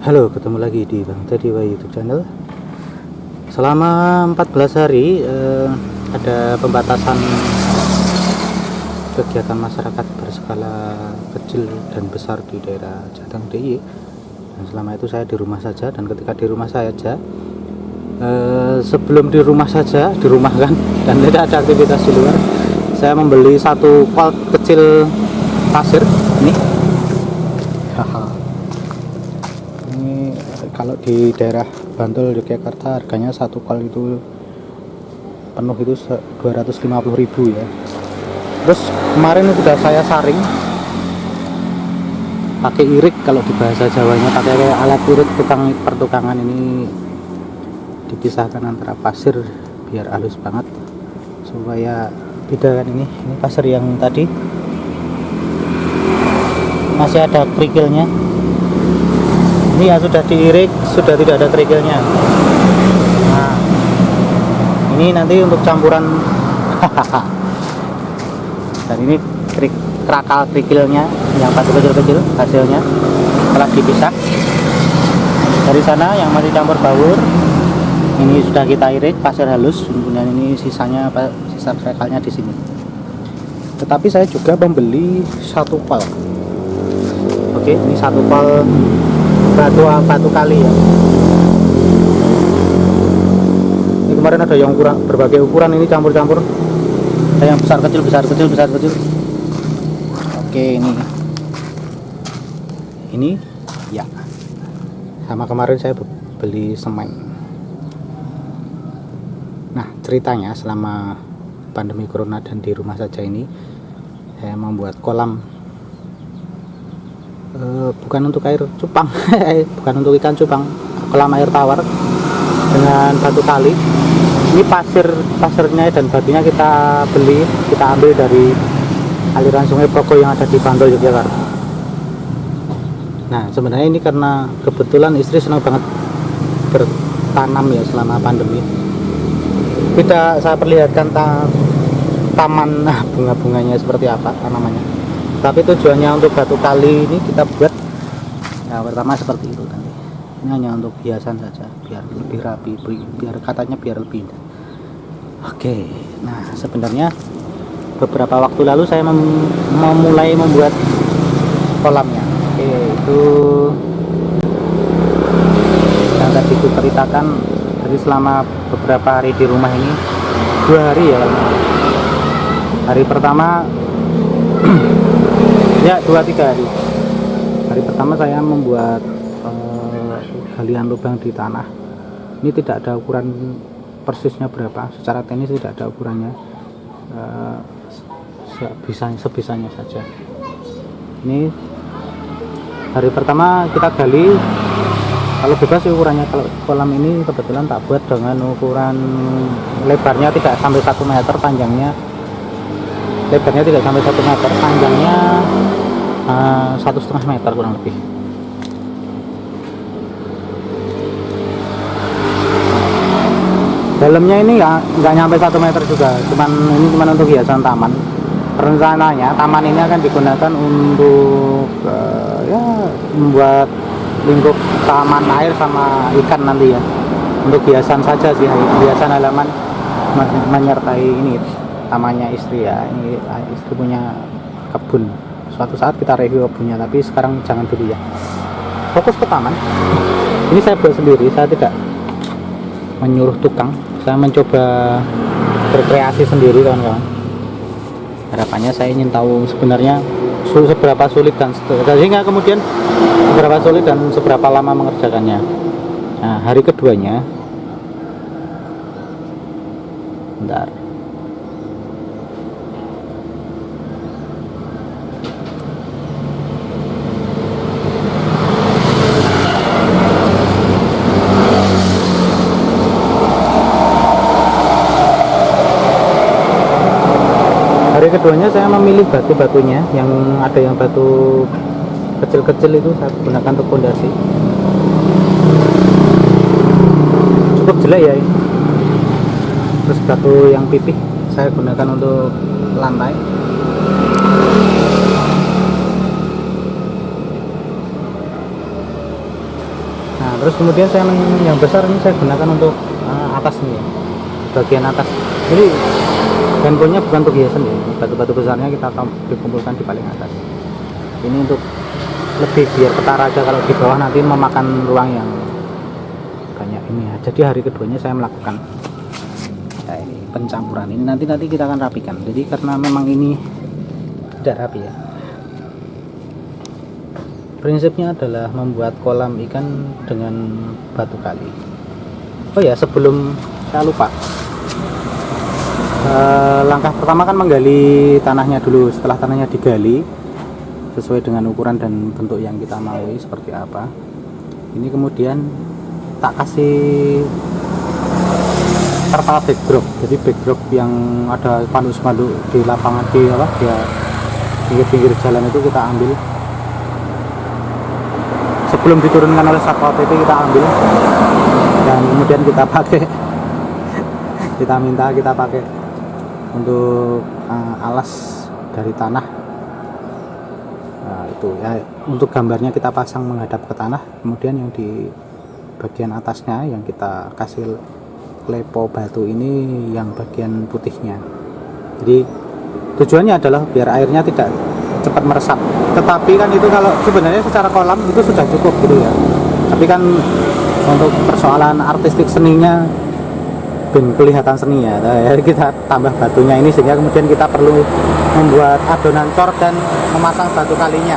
Halo, ketemu lagi di Bang Tediwa YouTube channel. Selama 14 hari ada pembatasan kegiatan masyarakat berskala kecil dan besar di daerah Jateng DIY. Dan selama itu saya di rumah saja, dan ketika di rumah saja, sebelum di rumah saja, di rumah kan, dan tidak ada aktivitas di luar, saya membeli satu kol kecil pasir ini. Ini kalau di daerah Bantul, Yogyakarta, harganya satu kol itu penuh itu 250.000 ya. Terus kemarin sudah saya saring pakai irik, kalau di bahasa Jawanya pakai alat irik pertukangan ini, dipisahkan antara pasir biar halus banget supaya beda kan. Ini pasir yang tadi masih ada kerikilnya. Ini ya sudah diirik, sudah tidak ada kerikilnya. Nah, ini nanti untuk campuran. Dan ini krakal kerikilnya yang batu kecil-kecil hasilnya telah dipisah. Dari sana yang masih campur baur, ini sudah kita irik pasir halus. Kemudian ini sisa krakalnya di sini. Tetapi saya juga membeli satu kol. Oke, ini satu kol batu kali ya. Ini kemarin ada yang berbagai ukuran, ini campur-campur. Ada yang besar kecil. Oke, ini ya. Sama kemarin saya beli semen. Nah, ceritanya selama pandemi corona dan di rumah saja ini, saya membuat kolam. Bukan untuk air cupang, bukan untuk ikan cupang, kolam air tawar dengan batu kali. Ini pasirnya dan batunya kita ambil dari aliran Sungai Progo yang ada di Bantul, Yogyakarta. Nah, sebenarnya ini karena kebetulan istri senang banget bertanam ya selama pandemi. Tidak saya perlihatkan taman bunga-bunganya seperti apa tanamannya, tapi tujuannya untuk batu kali ini kita buat. Nah, pertama seperti itu nanti. Ini hanya untuk hiasan saja, biar lebih rapi, biar lebih indah. Oke, nah sebenarnya beberapa waktu lalu saya memulai membuat kolamnya. Oke, itu yang tadi aku ceritakan. Jadi selama beberapa hari di rumah ini, 2 hari ya. Hari pertama ya 2-3 hari. Hari pertama saya membuat galian lubang di tanah. Ini tidak ada ukuran persisnya berapa, secara teknis tidak ada ukurannya, sebisanya saja. Ini hari pertama kita gali, kalau bebas ukurannya. Kalau kolam ini kebetulan tak buat dengan ukuran lebarnya tidak sampai 1 meter, lebarnya tidak sampai 1 meter, panjangnya 1,5 meter kurang lebih. Dalamnya ini nggak nyampe 1 meter juga, cuman untuk hiasan taman. Rencananya taman ini akan digunakan untuk ya membuat lingkup taman air sama ikan nanti ya, untuk hiasan saja sih, hiasan halaman menyertai ini tamannya istri ya. Ini istri punya kebun, suatu saat kita review kebunnya, tapi sekarang jangan dulu ya, fokus ke taman. Ini saya buat sendiri, saya tidak menyuruh tukang, saya mencoba berkreasi sendiri kawan-kawan. Harapannya saya ingin tahu sebenarnya seberapa sulit dan sehingga kemudian seberapa sulit dan seberapa lama mengerjakannya. Nah, hari keduanya, bentar. Hari keduanya saya memilih batu-batunya, yang ada yang batu kecil-kecil itu saya gunakan untuk fondasi. Cukup jelek ya ini. Terus batu yang pipih saya gunakan untuk lantai. terus kemudian yang besar ini saya gunakan untuk atas ini ya, bagian atas. Jadi handphonenya bukan untuk hiasan ya, batu-batu besarnya kita dikumpulkan di paling atas. Ini untuk lebih biar ketara aja, kalau di bawah nanti memakan ruang yang banyak ini ya. Jadi hari keduanya saya melakukan ini pencampuran ini, nanti kita akan rapikan. Jadi karena memang ini tidak rapi ya, prinsipnya adalah membuat kolam ikan dengan batu kali. Oh ya, sebelum saya lupa, langkah pertama kan menggali tanahnya dulu. Setelah tanahnya digali sesuai dengan ukuran dan bentuk yang kita maui seperti apa, ini kemudian tak kasih terpal backdrop. Jadi backdrop yang ada spanduk di lapangan di pinggir-pinggir jalan itu kita ambil. Sebelum diturunkan oleh Satpol PP kita ambil, dan kemudian kita pakai kita pakai untuk alas dari tanah. Nah, itu ya, untuk gambarnya kita pasang menghadap ke tanah, kemudian yang di bagian atasnya yang kita kasih lepo batu ini yang bagian putihnya. Jadi tujuannya adalah biar airnya tidak cepat meresap. Tetapi kan itu kalau sebenarnya secara kolam itu sudah cukup gitu ya, tapi kan untuk persoalan artistik seninya, ben kelihatan seni ya, kita tambah batunya ini sehingga kemudian kita perlu membuat adonan cor dan memasang batu kalinya.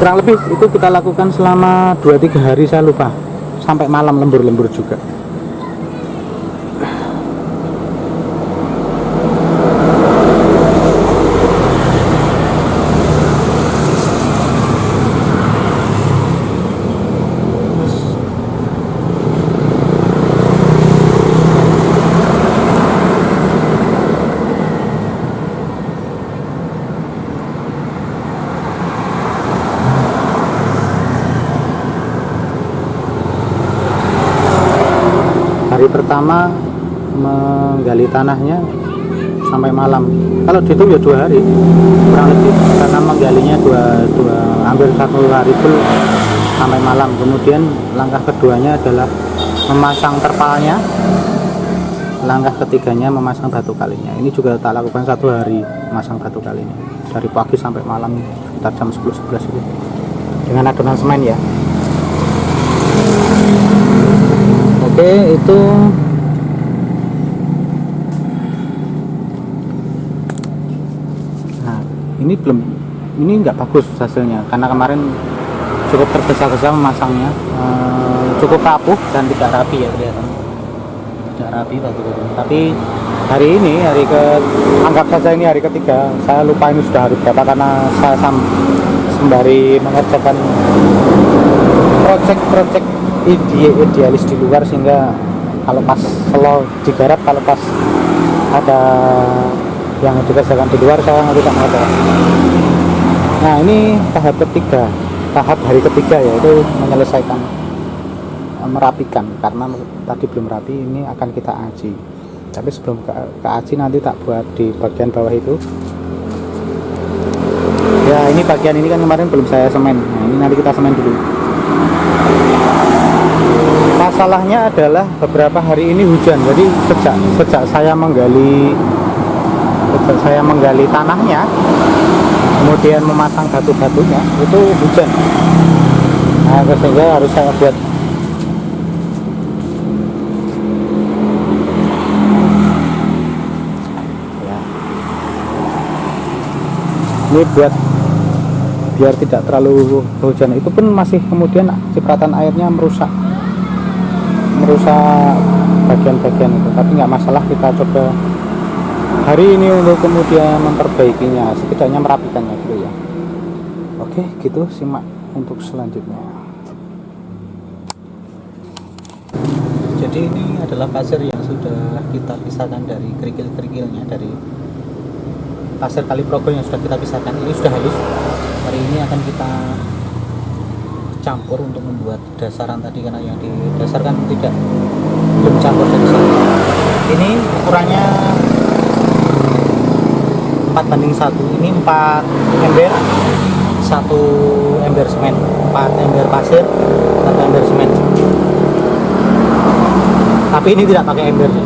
Kurang lebih itu kita lakukan selama 2-3 hari, saya lupa, sampai malam, lembur-lembur juga. Hari pertama menggali tanahnya sampai malam. Kalau dihitung ya 2 hari kurang lebih, karena menggalinya hampir 1 hari full sampai malam. Kemudian langkah keduanya adalah memasang terpalnya, langkah ketiganya memasang batu kalinya. Ini juga tak lakukan 1 hari memasang batu kalinya, dari pagi sampai malam sekitar jam 10-11 itu dengan adonan semen ya. Oke, itu nah ini nggak bagus hasilnya karena kemarin cukup tergesa-gesa memasangnya, cukup rapuh dan tidak rapi ya, kelihatan tidak rapi batu-batu. Tapi hari ini anggap saja ini hari ketiga, saya lupa ini sudah hari berapa karena saya sembari mengerjakan project idealis di luar, sehingga kalau pas slow digarap, kalau pas ada yang dikerjakan di luar saya tidak mau. Nah, ini tahap hari ketiga yaitu menyelesaikan, merapikan, karena tadi belum rapi. Ini akan kita aji, tapi sebelum ke aji nanti tak buat di bagian bawah itu ya. Ini bagian ini kan kemarin belum saya semen, nah ini nanti kita semen dulu. Masalahnya adalah beberapa hari ini hujan, jadi sejak saya menggali tanahnya kemudian memasang batu-batunya itu hujan. Nah, sehingga harus saya buat ya, ini buat biar tidak terlalu hujan. Itu pun masih kemudian cipratan airnya merusak bagian-bagian itu, tapi nggak masalah, kita coba hari ini untuk kemudian memperbaikinya, setidaknya merapikannya gitu ya. Oke, gitu, simak untuk selanjutnya. Jadi ini adalah pasir yang sudah kita pisahkan dari kerikil-kerikilnya, dari pasir Kali Progo yang sudah kita pisahkan. Ini sudah halus. Hari ini akan kita campur untuk membuat dasaran tadi, karena yang didasarkan belum campur dari sana. Ini ukurannya 4:1. Ini 4 ember, 1 ember semen, 4 4 ember pasir, 1 ember semen. Tapi ini tidak pakai embernya.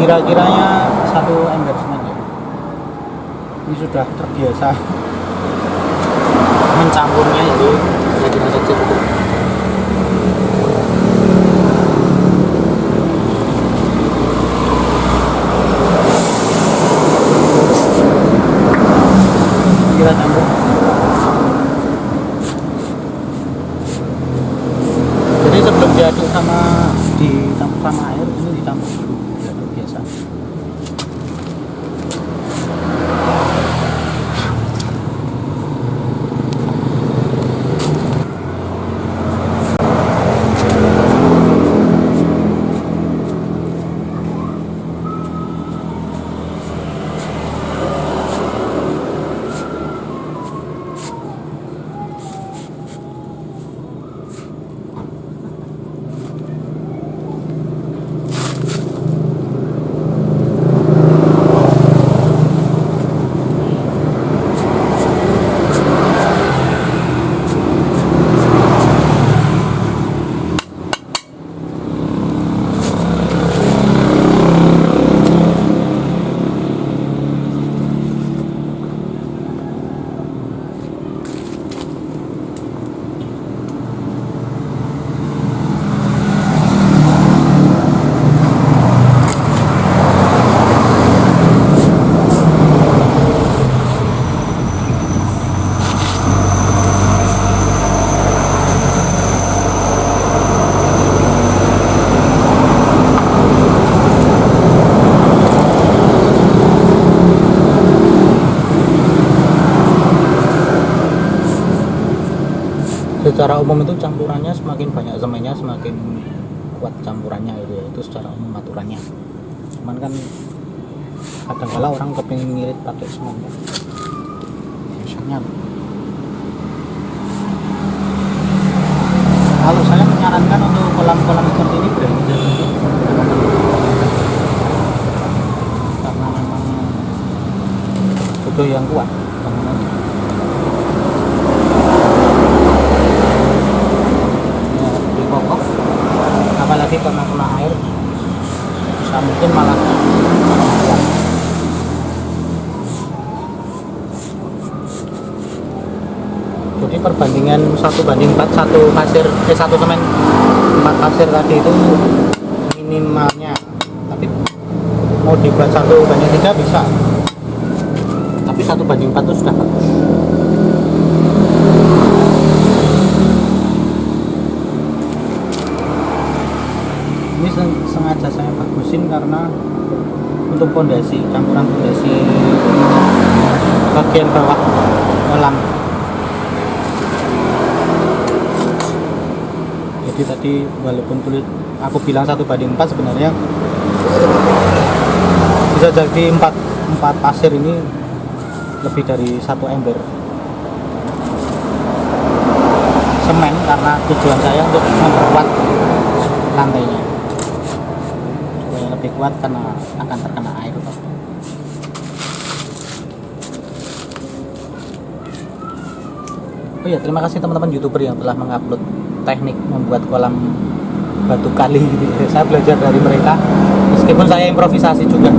Kira-kiranya 1 ember semen ya. Ini sudah terbiasa mencampurnya, jadi kira-kira kecil itu. Kita campur. Jadi sebelum diaduk dicampur sama air, ini dicampur dulu, diaduk biasa. Secara umum itu campurannya semakin banyak semennya semakin kuat campurannya gitu ya, itu secara umum aturannya. Cuman kan kadang-kala orang kepingin ngirit pakai semen ya. Biasanya kalau saya menyarankan untuk kolam-kolam seperti ini berani dulu, karena memang butuh yang kuat bangunannya. Kokoh, apalagi karena kena air bisa mungkin malah jadi perbandingan 1:4, 1 semen 4 pasir tadi itu minimalnya, tapi mau dibuat 1:3 bisa, tapi 1:4 itu sudah bagus. Ini sengaja saya bagusin karena untuk fondasi, campuran fondasi bagian bawah kolam. Jadi tadi walaupun tulis aku bilang 1:4, sebenarnya bisa jadi 4 pasir ini lebih dari 1 ember semen, karena tujuan saya untuk memperkuat lantainya lebih kuat karena akan terkena air. Oh ya, terima kasih teman-teman YouTuber yang telah mengupload teknik membuat kolam batu kali gitu. Saya belajar dari mereka meskipun saya improvisasi juga.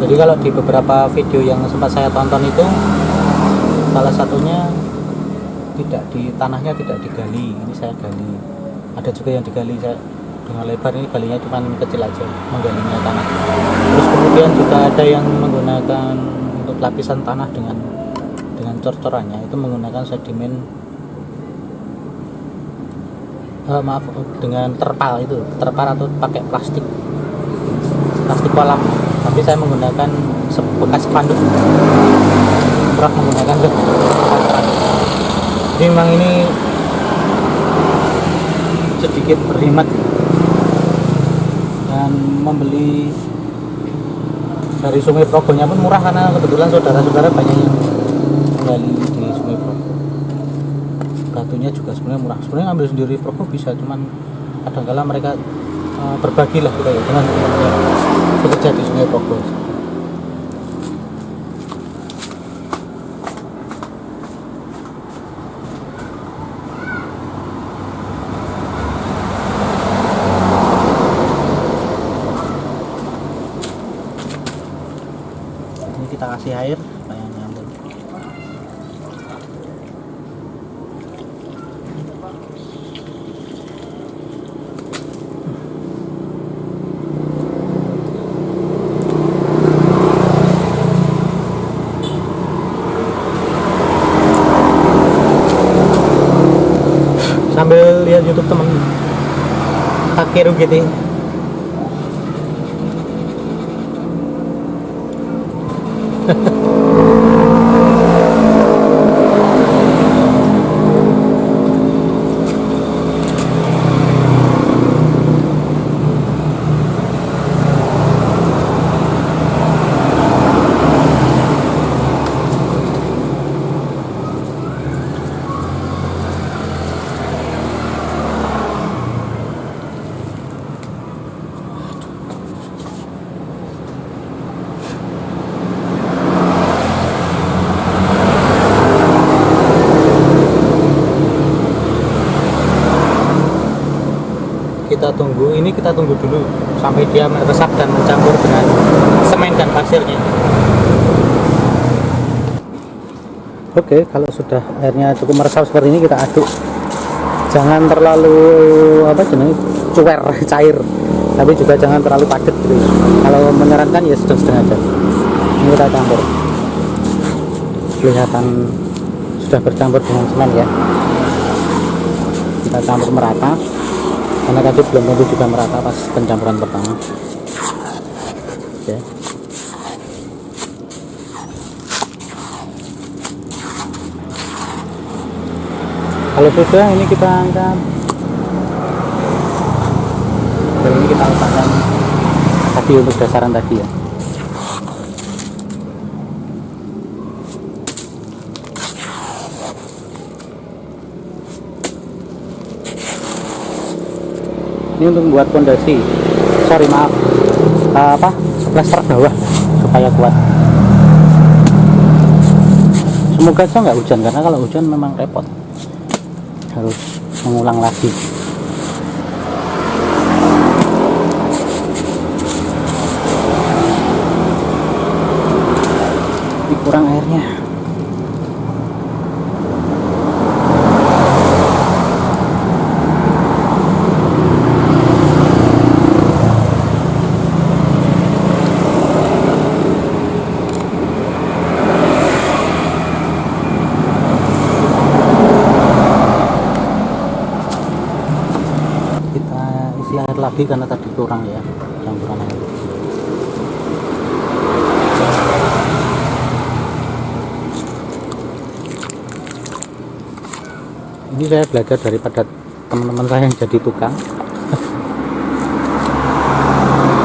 Jadi kalau di beberapa video yang sempat saya tonton itu, salah satunya tanahnya tidak digali, ini saya gali. Ada juga yang digali saya dengan lebar, ini galinya cuma kecil aja, menggalinya tanah. Terus kemudian juga ada yang menggunakan untuk lapisan tanah dengan cor-corannya itu menggunakan sedimen, dengan terpal atau pakai plastik. plastik kolam, tapi saya menggunakan bekas spanduk, Prof menggunakan bekas spanduk. Jadi memang ini sedikit berhemat dan membeli dari Sungai Progonya pun murah, karena kebetulan saudara-saudara banyak yang menggali di Sungai Progo. Batunya juga sebenarnya murah, sebenarnya ngambil sendiri Progo bisa, cuman kadang-kala mereka berbagi lah kita ya dengan bekerja di Sungai Progo. Ini kita kasih air supaya nyambung. Sambil lihat YouTube temen Takeru gitu. Kita tunggu dulu sampai dia meresap dan mencampur dengan semen dan pasirnya. Oke, kalau sudah airnya cukup meresap seperti ini, kita aduk. Jangan terlalu cuer, cair, tapi juga jangan terlalu padat gitu. Kalau menyarankan ya sedang-sedang aja. Ini kita campur. Kelihatan sudah bercampur dengan semen ya. Kita campur merata, karena tadi belum tentu juga merata pas pencampuran pertama. Oke. Kalau sudah, ini kita angkat dan ini kita letakkan tadi untuk dasaran tadi ya. Ini untuk membuat fondasi, plaster bawah supaya kuat. Semoga saja nggak hujan, karena kalau hujan memang repot, harus mengulang lagi. Ini kurang airnya. Lagi karena tadi kurang ya campuran air. Ini saya belajar daripada teman-teman saya yang jadi tukang.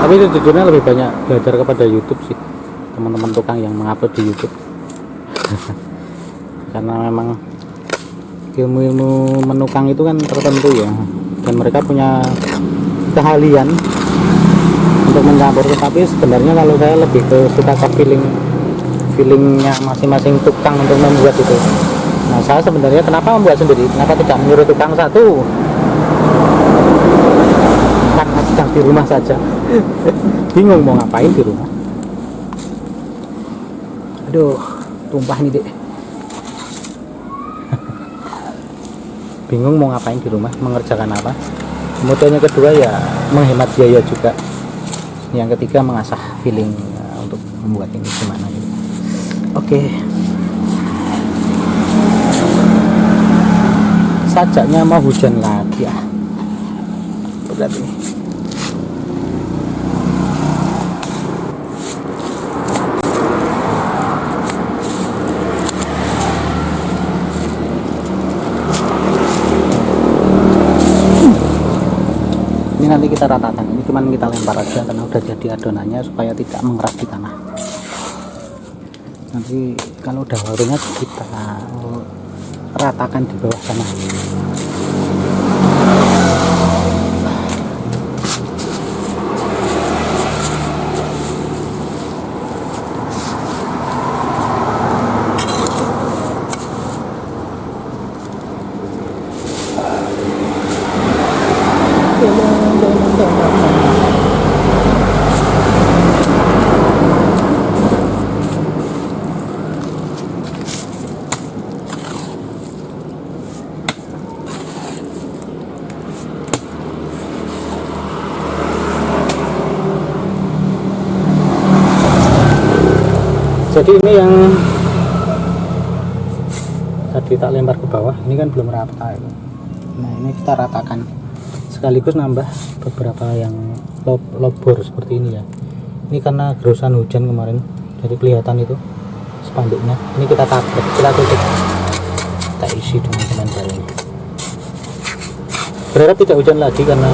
Tapi sejujurnya lebih banyak belajar kepada YouTube sih, teman-teman tukang yang mengupload di YouTube. Karena memang ilmu-ilmu menukang itu kan tertentu ya, dan mereka punya keahlian untuk mencampur. Tapi sebenarnya kalau saya lebih suka ke feelingnya masing-masing tukang untuk membuat itu. Nah, saya sebenarnya kenapa membuat sendiri, kenapa tidak menyuruh tukang satu, karena sedang di rumah saja. Bingung mau ngapain di rumah. Aduh, tumpah nih dek. Bingung mau ngapain di rumah, mengerjakan apa. Kemudian yang kedua ya menghemat biaya juga. Yang ketiga mengasah feeling untuk membuat ini gimana gitu. Oke. Sajaknya mau hujan lagi ya. Berarti nanti kita ratakan. Ini cuman kita lempar aja karena udah jadi adonannya supaya tidak mengeras di tanah. Nanti kalau udah waktunya kita ratakan di bawah sana. Jadi ini yang tadi tak lempar ke bawah, ini kan belum rata itu. Nah ini kita ratakan sekaligus nambah beberapa yang lobor seperti ini ya. Ini karena gerusan hujan kemarin, jadi kelihatan itu spanduknya. Ini kita tabrak, kita tutup, kita isi dengan semen ini. Berharap tidak hujan lagi karena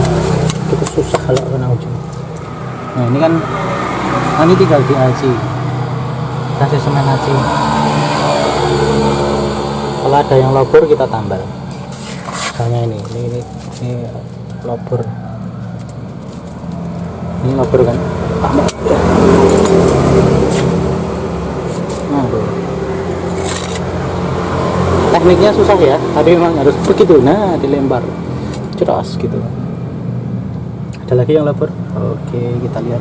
cukup susah kalau kena hujan. Nah ini kan, ini tinggal di AC, kasih semen aci. Kalau ada yang lobor kita tambal. Misalnya ini lobor. Ini lobor kan. Nah, tekniknya susah ya, tapi memang harus begitu. Nah, dilempar ceros gitu. Ada lagi yang lobor. Oke, kita lihat.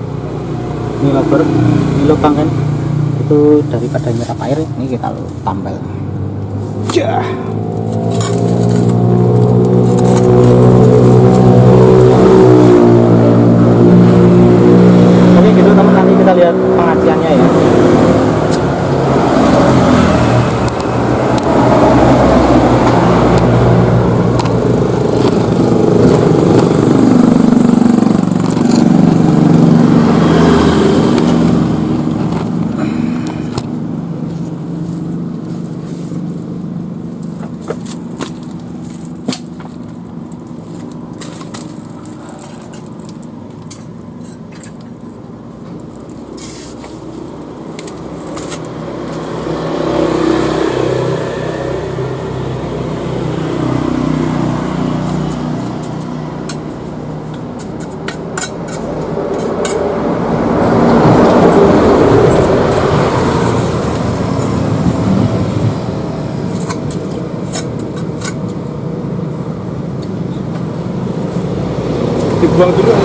Ini lobor, ini lubang kan. Itu daripada nyerap air, ini kita tambal. Jah. Oke gitu teman, nanti kita lihat pengaciannya ya. Dibuang dulu.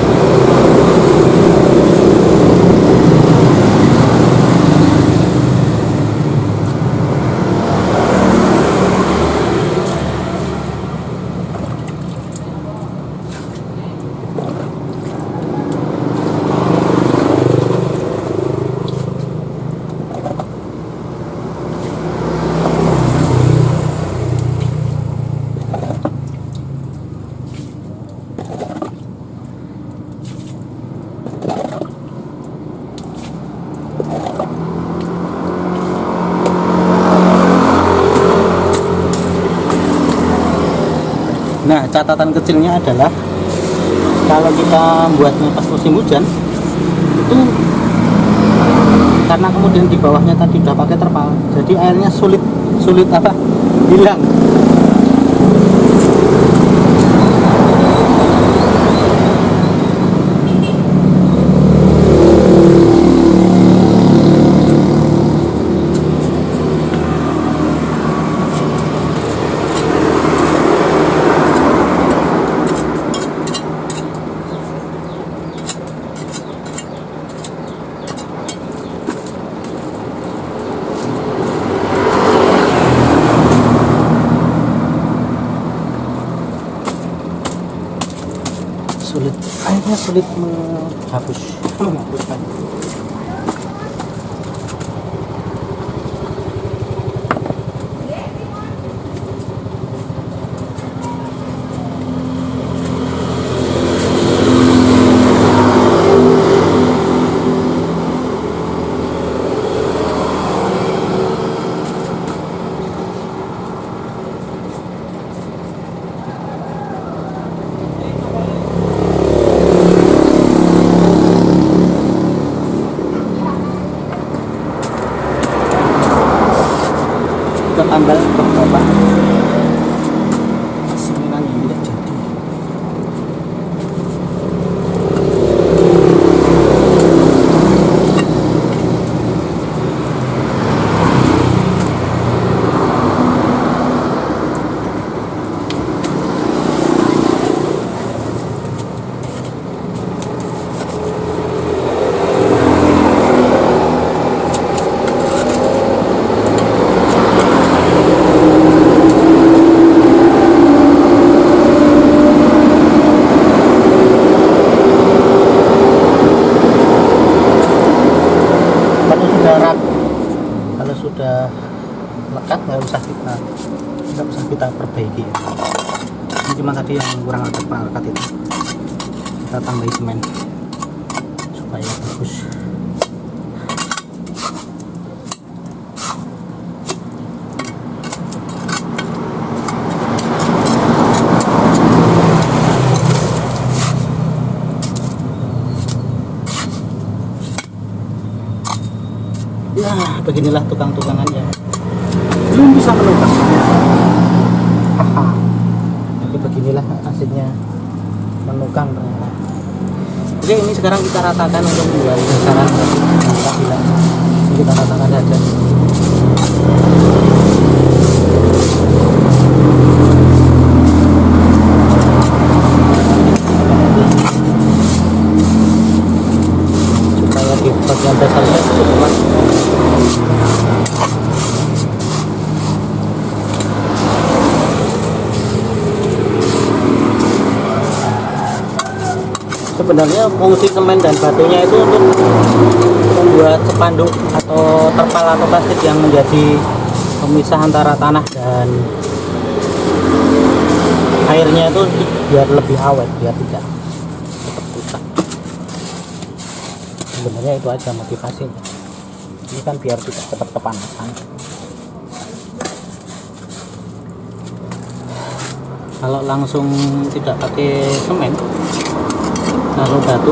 Nah, catatan kecilnya adalah kalau kita buatnya pas musim hujan itu karena kemudian di bawahnya tadi udah pakai terpal, jadi airnya sulit hilang. Akhirnya sulit menghapuskan. nggak usah kita perbaiki ya. Ini cuma tadi yang kurang rekat itu kita tambahi semen supaya bagus. Ya beginilah tukang-tukangannya, belum bisa menukang. Jadi beginilah hasilnya menukang ternyata. Oke, ini sekarang kita ratakan untuk menjual sasaran tampilan. Ini kita ratakan saja. Supaya di bagian dasarnya cukup kuat. Sebenarnya fungsi semen dan batunya itu untuk membuat spanduk atau terpal atau plastik yang menjadi pemisah antara tanah dan airnya itu biar lebih awet, biar tidak cepat rusak. Sebenarnya itu aja motivasinya. Ini kan biar tidak cepat kepanasan. Kalau langsung tidak pakai semen, langsung batu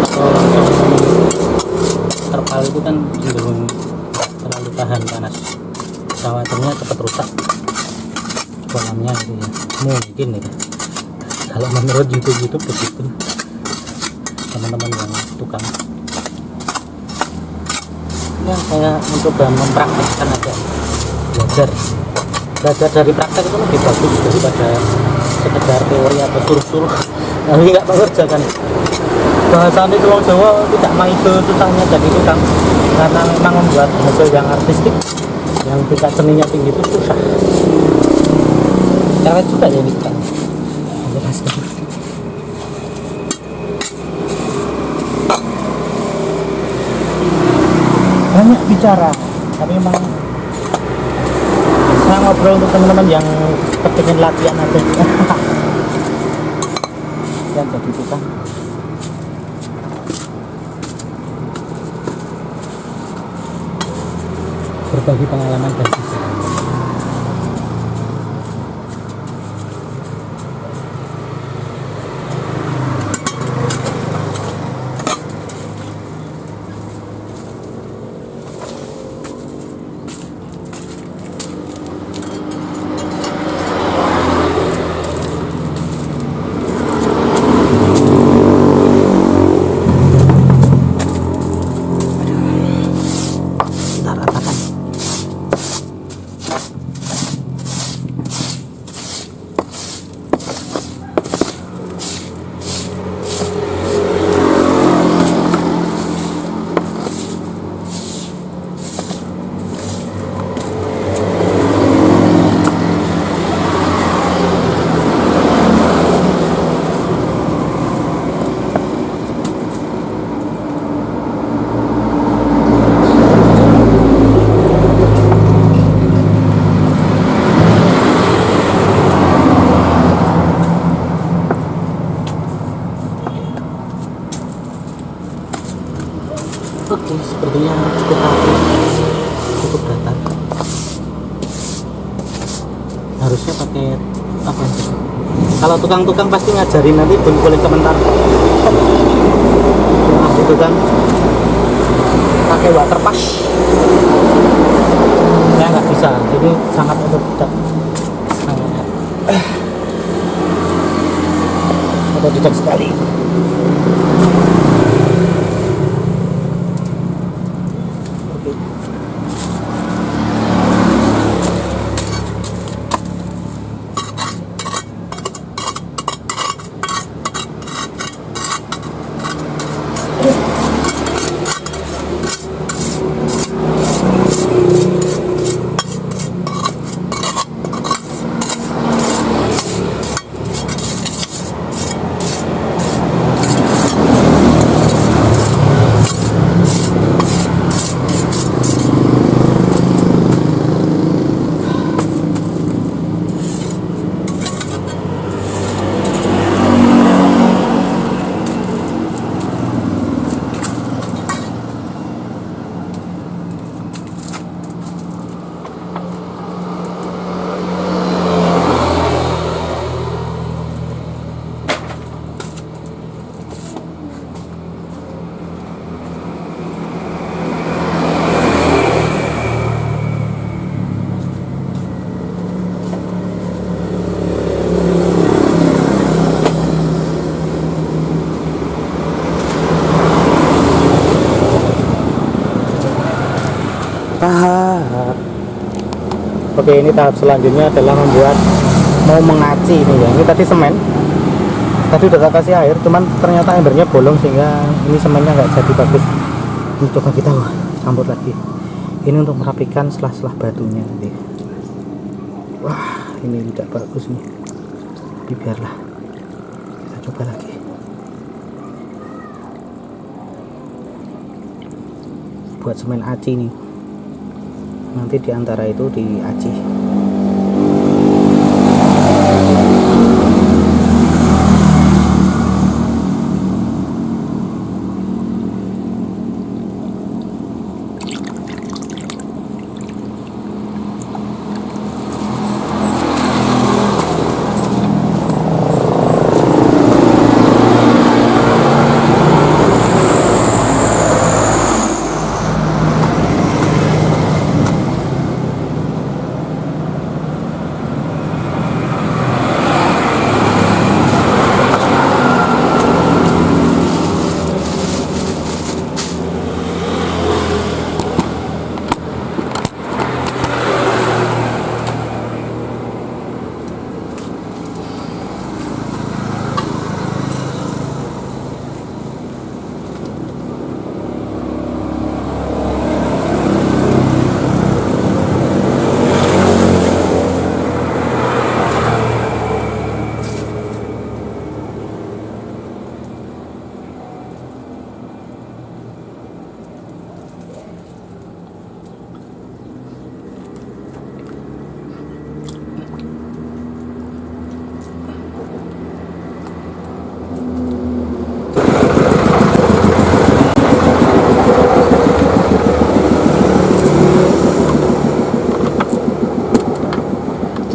atau langsung terpal itu kan cenderung terlalu tahan panas, khawatirnya cepat rusak kolamnya gitu ya. Mungkin ya, kalau menurut YouTube begitu teman-teman yang tukang ya. Saya mencoba mempraktekkan aja, belajar dari praktek itu lebih bagus daripada sekedar teori atau suruh-suruh tapi nggak mengerjakan. Bahasa itu orang Jawa tidak maido susahnya jadi tukang, karena memang membuat hasil yang artistik yang tingkat seninya tinggi itu susah. Cewek juga ya ini tukang. Banyak bicara, tapi memang saya ngobrol untuk teman-teman yang kepingin latihan aja. Yang jadi tukang. Berbagi pengalaman dan kisah. Oke, sepertinya cukup datar. Harusnya pakai apa sih? Kalau tukang-tukang pasti ngajarin, nanti boleh komentar. Nah, itu kan pakai water pass. Saya nggak bisa, jadi sangat otodidak. Otodidak sekali. tahap. Oke, ini tahap selanjutnya adalah mau mengaci ini ya. Ini tadi semen, tadi udah tak kasih air, cuman ternyata embernya bolong sehingga ini semennya nggak jadi bagus. Ini coba kita campur lagi. Ini untuk merapikan selah-selah batunya nanti. Wah, ini tidak bagus nih, tapi biarlah, kita coba lagi. Buat semen aci nih, nanti diantara itu diaci.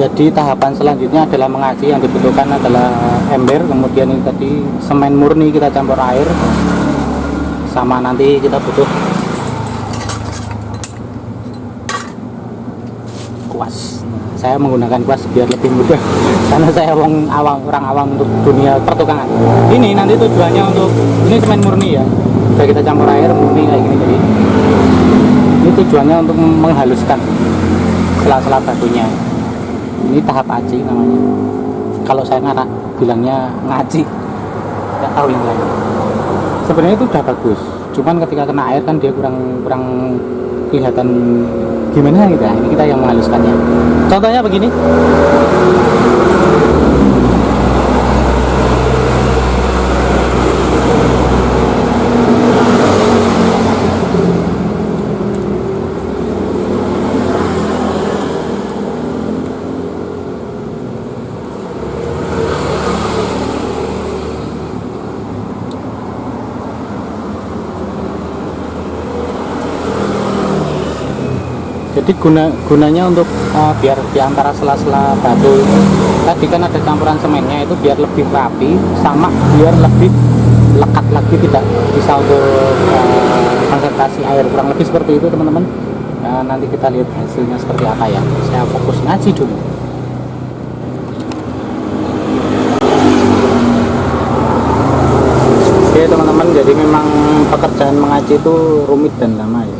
Jadi tahapan selanjutnya adalah mengaci. Yang dibutuhkan adalah ember, kemudian ini tadi semen murni kita campur air, sama nanti kita butuh kuas. Saya menggunakan kuas biar lebih mudah karena saya orang awam untuk dunia pertukangan. Ini nanti tujuannya untuk, ini semen murni ya, sudah kita campur air murni kayak gini. Jadi ini tujuannya untuk menghaluskan sela-sela batunya. Ini tahap aci namanya. Kalau saya bilangnya ngaci, nggak tahu yang lain. Sebenarnya itu udah bagus, cuman ketika kena air kan dia kurang kelihatan gimana gitu ya. Ini kita yang menghaluskannya. Contohnya begini. Jadi gunanya untuk biar diantara sela-sela batu itu tadi kan ada campuran semennya, itu biar lebih rapi sama biar lebih lekat lagi, tidak bisa untuk konsentrasi air, kurang lebih seperti itu teman-teman. Nanti kita lihat hasilnya seperti apa ya. Saya fokus ngaji dulu. Oke teman-teman, jadi memang pekerjaan mengaji itu rumit dan lama ya.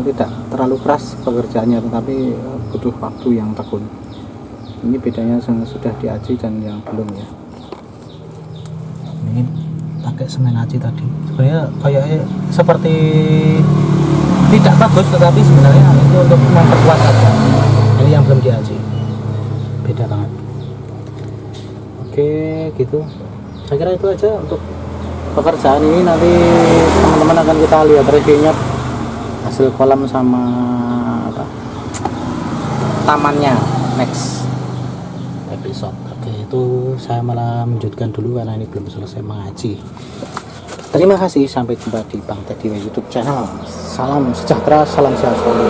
Tidak terlalu keras pekerjaannya, tetapi butuh waktu yang tekun. Ini bedanya yang sudah diaci dan yang belum ya. Ini pakai semen aci tadi, sebenarnya kayaknya seperti tidak bagus, tetapi sebenarnya itu untuk memperkuat saja. Ini yang belum diaci, beda banget. Oke gitu, saya kira itu aja untuk pekerjaan ini. Nanti teman-teman akan kita lihat reviewnya, hasil kolam sama apa tamannya next episode. Oke, itu saya malah lanjutkan dulu karena ini belum selesai mengaji. Terima kasih, sampai jumpa di Bang Teddy YouTube channel. Salam sejahtera, salam sehat selalu.